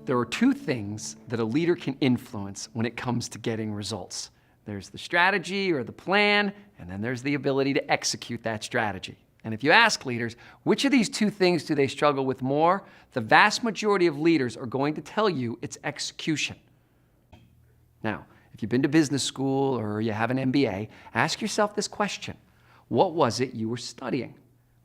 There are two things that a leader can influence when it comes to getting results. There's the strategy or the plan, and then there's the ability to execute that strategy. And if you ask leaders, which of these two things do they struggle with more? The vast majority of leaders are going to tell you it's execution. Now, if you've been to business school or you have an MBA, ask yourself this question. What was it you were studying?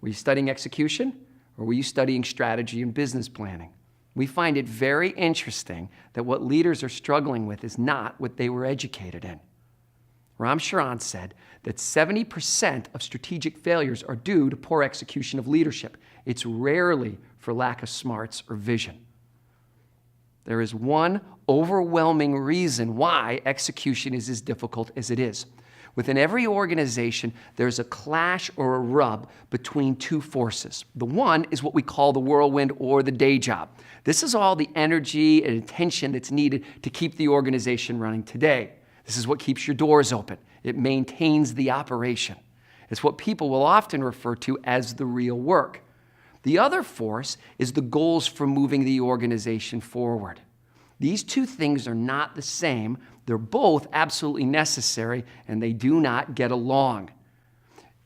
Were you studying execution, or were you studying strategy and business planning? We find it very interesting that what leaders are struggling with is not what they were educated in. Ram Charan said that 70% of strategic failures are due to poor execution of leadership. It's rarely for lack of smarts or vision. There is one overwhelming reason why execution is as difficult as it is. Within every organization, there's a clash or a rub between two forces. The one is what we call the whirlwind or the day job. This is all the energy and attention that's needed to keep the organization running today. This is what keeps your doors open. It maintains the operation. It's what people will often refer to as the real work. The other force is the goals for moving the organization forward. These two things are not the same. They're both absolutely necessary, and they do not get along.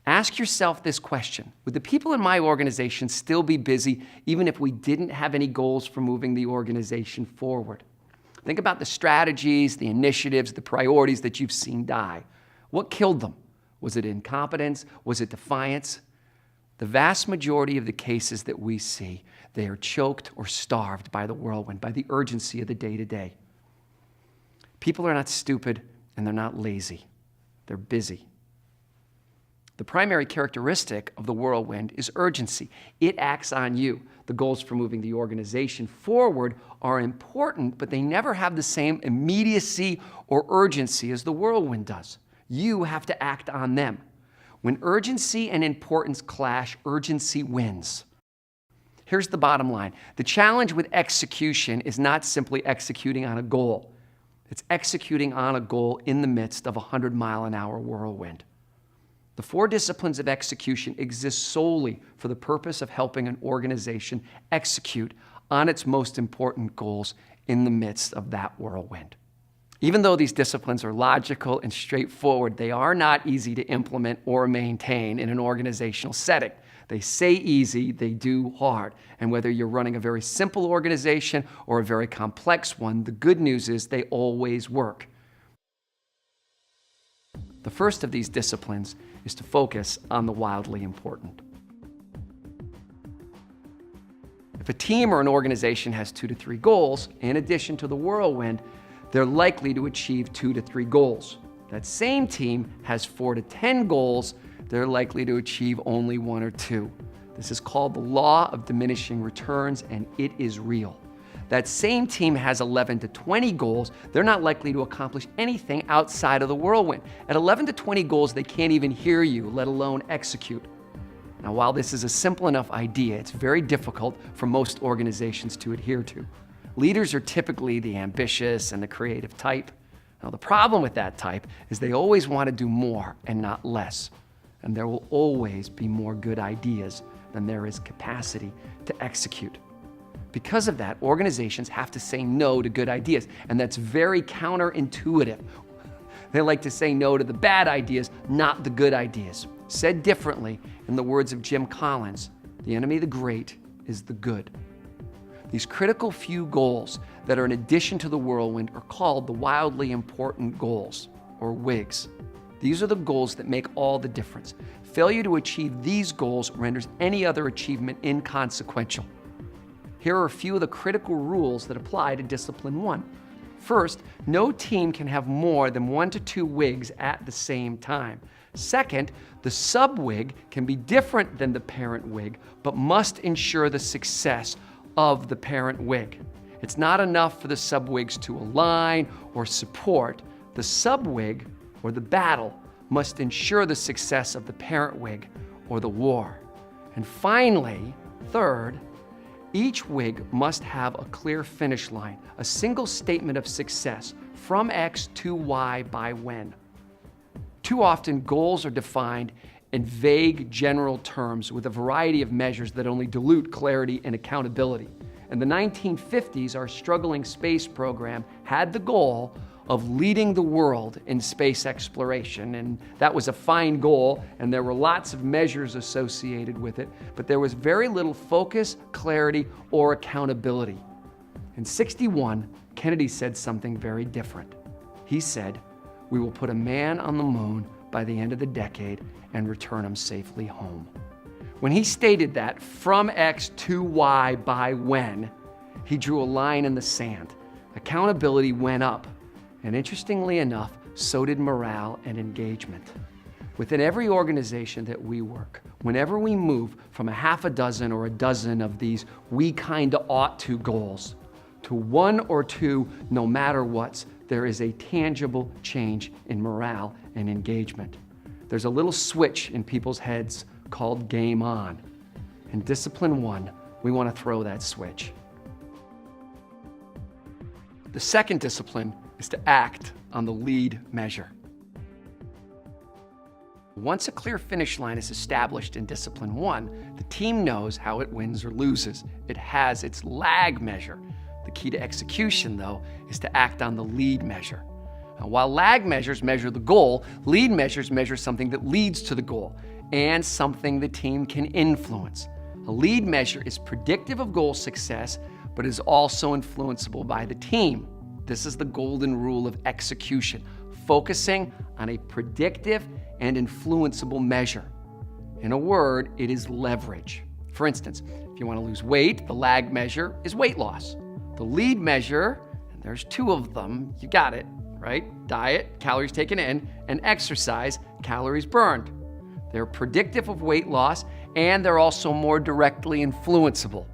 Ask yourself this question. Would the people in my organization still be busy even if we didn't have any goals for moving the organization forward? Think about the strategies, the initiatives, the priorities that you've seen die. What killed them? Was it incompetence? Was it defiance? The vast majority of the cases that we see, they are choked or starved by the whirlwind, by the urgency of the day-to-day. People are not stupid and they're not lazy. They're busy. The primary characteristic of the whirlwind is urgency. It acts on you. The goals for moving the organization forward are important, but they never have the same immediacy or urgency as the whirlwind does. You have to act on them. When urgency and importance clash, urgency wins. Here's the bottom line. The challenge with execution is not simply executing on a goal. It's executing on a goal in the midst of a 100-mile-an-hour whirlwind. The 4 disciplines of execution exist solely for the purpose of helping an organization execute on its most important goals in the midst of that whirlwind. Even though these disciplines are logical and straightforward, they are not easy to implement or maintain in an organizational setting. They say easy, they do hard. And whether you're running a very simple organization or a very complex one, the good news is they always work. The first of these disciplines is to focus on the wildly important. If a team or an organization has 2 to 3 goals, in addition to the whirlwind, they're likely to achieve 2 to 3 goals. That same team has 4 to 10 goals, they're likely to achieve only 1 or 2. This is called the law of diminishing returns, and it is real. That same team has 11 to 20 goals, they're not likely to accomplish anything outside of the whirlwind. At 11 to 20 goals, they can't even hear you, let alone execute. Now, while this is a simple enough idea, it's very difficult for most organizations to adhere to. Leaders are typically the ambitious and the creative type. Now, the problem with that type is they always want to do more and not less. And there will always be more good ideas than there is capacity to execute. Because of that, organizations have to say no to good ideas, and that's very counterintuitive. They like to say no to the bad ideas, not the good ideas. Said differently, in the words of Jim Collins, the enemy of the great is the good. These critical few goals that are in addition to the whirlwind are called the wildly important goals, or WIGs. These are the goals that make all the difference. Failure to achieve these goals renders any other achievement inconsequential. Here are a few of the critical rules that apply to Discipline 1. First, no team can have more than 1 to 2 WIGs at the same time. Second, the sub-WIG can be different than the parent WIG, but must ensure the success of the parent WIG. It's not enough for the sub-WIGs to align or support. The sub-WIG, or the battle, must ensure the success of the parent WIG, or the war. And finally, third, each WIG must have a clear finish line, a single statement of success, from X to Y by when. Too often, goals are defined in vague general terms with a variety of measures that only dilute clarity and accountability. In the 1950s, our struggling space program had the goal of leading the world in space exploration, and that was a fine goal, and there were lots of measures associated with it, but there was very little focus, clarity, or accountability. In '61, Kennedy said something very different. He said, "We will put a man on the moon by the end of the decade and return him safely home." When he stated that from X to Y by when, he drew a line in the sand. Accountability went up. And interestingly enough, so did morale and engagement. Within every organization that we work, whenever we move from a half a dozen or a dozen of these "we kinda ought to" goals to one or two no matter what's, there is a tangible change in morale and engagement. There's a little switch in people's heads called game on. In Discipline 1, we want to throw that switch. The second discipline is to act on the lead measure. Once a clear finish line is established in Discipline 1, the team knows how it wins or loses. It has its lag measure. The key to execution, though, is to act on the lead measure. Now, while lag measures measure the goal, lead measures measure something that leads to the goal and something the team can influence. A lead measure is predictive of goal success, but is also influenceable by the team. This is the golden rule of execution, focusing on a predictive and influenceable measure. In a word, it is leverage. For instance, if you want to lose weight, the lag measure is weight loss. The lead measure, and there's two of them, you got it, right? Diet, calories taken in, and exercise, calories burned. They're predictive of weight loss, and they're also more directly influenceable.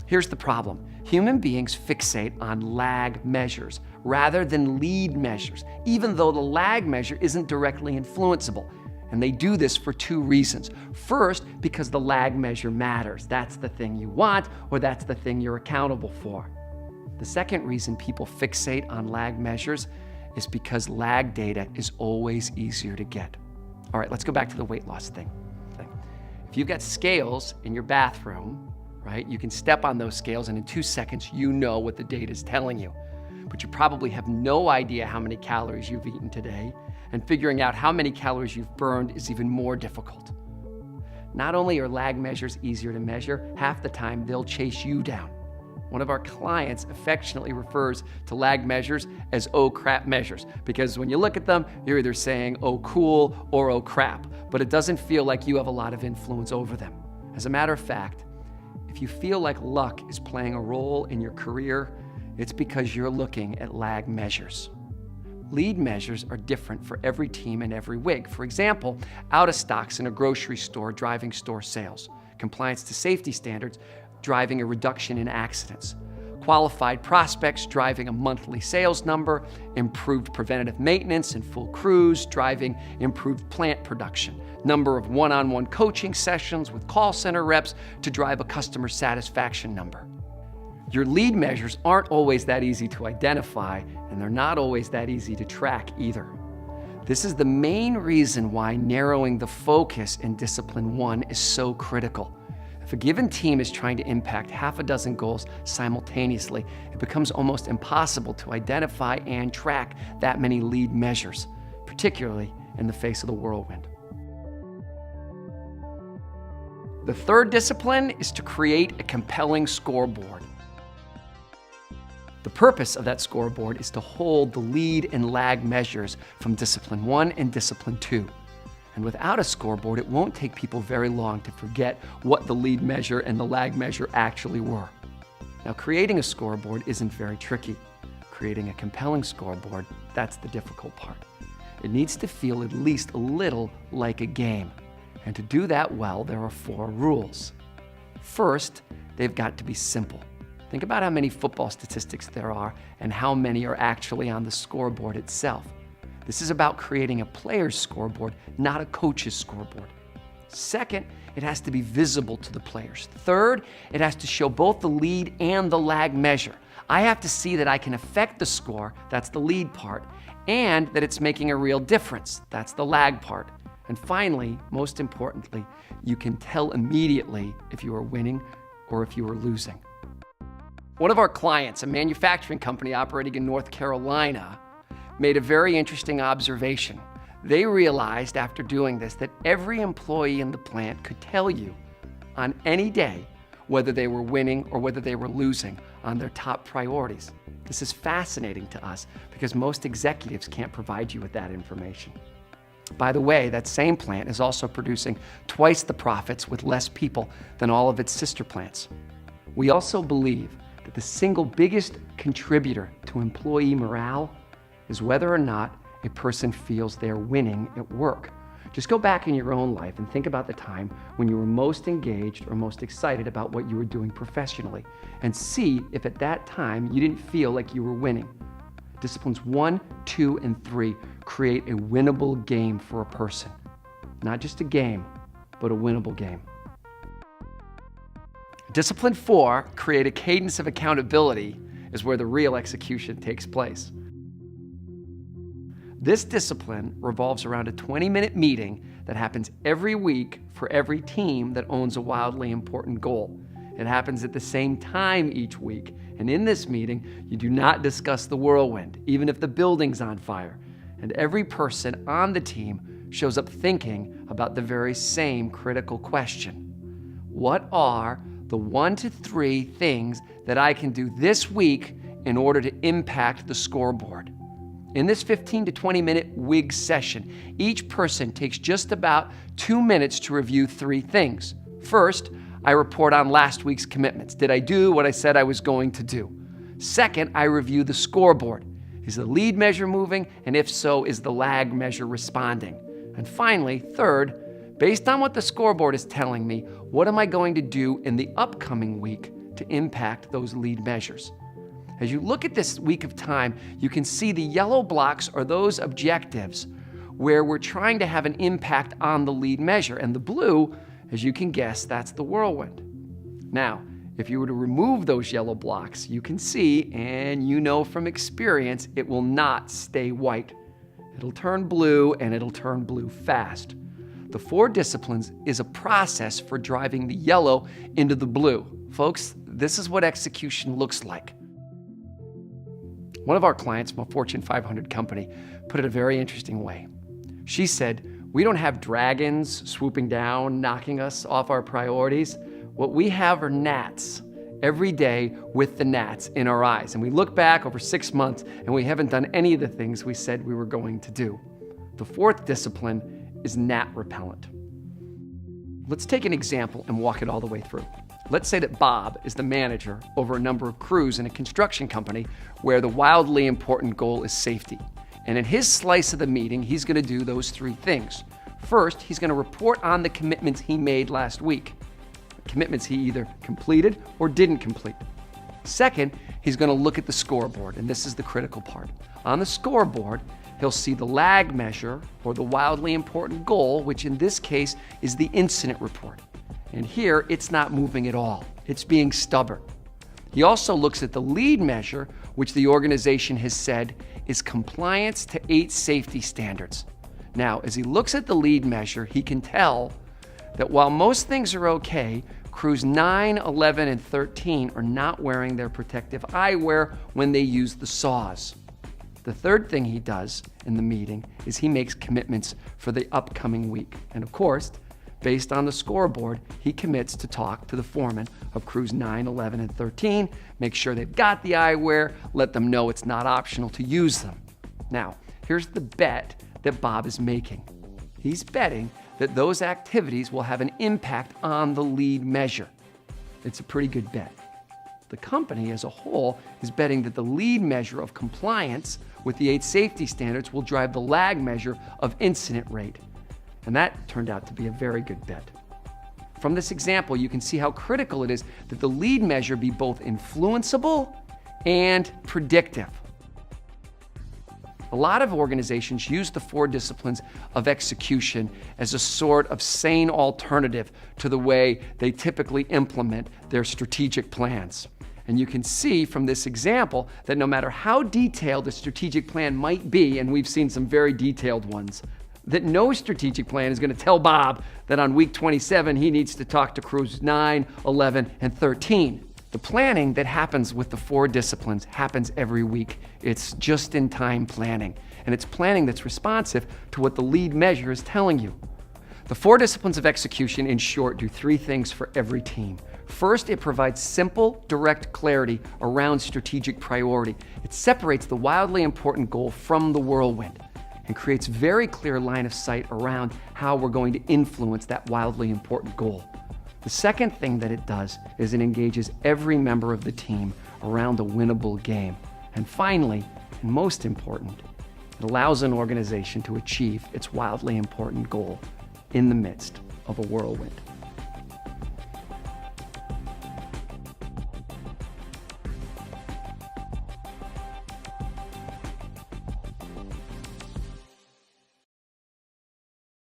Here's the problem. Human beings fixate on lag measures rather than lead measures, even though the lag measure isn't directly influenceable. And they do this for two reasons. First, because the lag measure matters. That's the thing you want, or that's the thing you're accountable for. The second reason people fixate on lag measures is because lag data is always easier to get. All right, let's go back to the weight loss thing. If you've got scales in your bathroom, right, you can step on those scales and in 2 seconds you know what the data is telling you. But you probably have no idea how many calories you've eaten today, and figuring out how many calories you've burned is even more difficult. Not only are lag measures easier to measure, half the time they'll chase you down. One of our clients affectionately refers to lag measures as "oh crap" measures, because when you look at them, you're either saying "oh cool" or "oh crap," but it doesn't feel like you have a lot of influence over them. As a matter of fact, if you feel like luck is playing a role in your career, it's because you're looking at lag measures. Lead measures are different for every team and every wig. For example, out of stocks in a grocery store driving store sales, compliance to safety standards driving a reduction in accidents, qualified prospects driving a monthly sales number, improved preventative maintenance and full crews driving improved plant production, number of one-on-one coaching sessions with call center reps to drive a customer satisfaction number. Your lead measures aren't always that easy to identify, and they're not always that easy to track either. This is the main reason why narrowing the focus in Discipline 1 is so critical. If a given team is trying to impact half a dozen goals simultaneously, it becomes almost impossible to identify and track that many lead measures, particularly in the face of the whirlwind. The third discipline is to create a compelling scoreboard. The purpose of that scoreboard is to hold the lead and lag measures from Discipline 1 and Discipline 2. And without a scoreboard, it won't take people very long to forget what the lead measure and the lag measure actually were. Now, creating a scoreboard isn't very tricky. Creating a compelling scoreboard, that's the difficult part. It needs to feel at least a little like a game. And to do that well, there are 4 rules. First, they've got to be simple. Think about how many football statistics there are and how many are actually on the scoreboard itself. This is about creating a player's scoreboard, not a coach's scoreboard. Second, it has to be visible to the players. Third, it has to show both the lead and the lag measure. I have to see that I can affect the score, that's the lead part, and that it's making a real difference, that's the lag part. And finally, most importantly, you can tell immediately if you are winning or if you are losing. One of our clients, a manufacturing company operating in North Carolina, made a very interesting observation. They realized after doing this that every employee in the plant could tell you on any day whether they were winning or whether they were losing on their top priorities. This is fascinating to us because most executives can't provide you with that information. By the way, that same plant is also producing twice the profits with less people than all of its sister plants. We also believe that the single biggest contributor to employee morale is whether or not a person feels they're winning at work. Just go back in your own life and think about the time when you were most engaged or most excited about what you were doing professionally, and see if at that time you didn't feel like you were winning. Disciplines 1, 2, and 3 create a winnable game for a person. Not just a game, but a winnable game. Discipline 4, create a cadence of accountability, is where the real execution takes place. This discipline revolves around a 20-minute meeting that happens every week for every team that owns a wildly important goal. It happens at the same time each week, and in this meeting, you do not discuss the whirlwind, even if the building's on fire. And every person on the team shows up thinking about the very same critical question. What are the 1 to 3 things that I can do this week in order to impact the scoreboard? In this 15 to 20 minute WIG session, each person takes just about 2 minutes to review 3 things. First, I report on last week's commitments. Did I do what I said I was going to do? Second, I review the scoreboard. Is the lead measure moving? And if so, is the lag measure responding? And finally, third, based on what the scoreboard is telling me, what am I going to do in the upcoming week to impact those lead measures? As you look at this week of time, you can see the yellow blocks are those objectives where we're trying to have an impact on the lead measure. And the blue, as you can guess, that's the whirlwind. Now, if you were to remove those yellow blocks, you can see, and you know from experience, it will not stay white. It'll turn blue, and it'll turn blue fast. The 4 disciplines is a process for driving the yellow into the blue. Folks, this is what execution looks like. One of our clients from a Fortune 500 company put it a very interesting way. She said, we don't have dragons swooping down, knocking us off our priorities. What we have are gnats every day with the gnats in our eyes. And we look back over 6 months and we haven't done any of the things we said we were going to do. The 4th discipline is gnat repellent. Let's take an example and walk it all the way through. Let's say that Bob is the manager over a number of crews in a construction company where the wildly important goal is safety. And in his slice of the meeting, he's going to do those 3 things. First, he's going to report on the commitments he made last week. Commitments he either completed or didn't complete. Second, he's going to look at the scoreboard, and this is the critical part. On the scoreboard, he'll see the lag measure or the wildly important goal, which in this case is the incident report. And here, it's not moving at all. It's being stubborn. He also looks at the lead measure, which the organization has said is compliance to 8 safety standards. Now, as he looks at the lead measure, he can tell that while most things are okay, crews 9, 11, and 13 are not wearing their protective eyewear when they use the saws. The third thing he does in the meeting is he makes commitments for the upcoming week. And of course, based on the scoreboard, he commits to talk to the foreman of crews 9, 11, and 13, make sure they've got the eyewear, let them know it's not optional to use them. Now, here's the bet that Bob is making. He's betting that those activities will have an impact on the lead measure. It's a pretty good bet. The company as a whole is betting that the lead measure of compliance with the 8 safety standards will drive the lag measure of incident rate. And that turned out to be a very good bet. From this example, you can see how critical it is that the lead measure be both influenceable and predictive. A lot of organizations use the 4 disciplines of execution as a sort of sane alternative to the way they typically implement their strategic plans. And you can see from this example that no matter how detailed a strategic plan might be, and we've seen some very detailed ones, that no strategic plan is going to tell Bob that on week 27 he needs to talk to crews 9, 11, and 13. The planning that happens with the 4 disciplines happens every week. It's just-in-time planning, and it's planning that's responsive to what the lead measure is telling you. The 4 disciplines of execution, in short, do 3 things for every team. First, it provides simple, direct clarity around strategic priority. It separates the wildly important goal from the whirlwind and creates very clear line of sight around how we're going to influence that wildly important goal. The second thing that it does is it engages every member of the team around a winnable game. And finally, and most important, it allows an organization to achieve its wildly important goal in the midst of a whirlwind.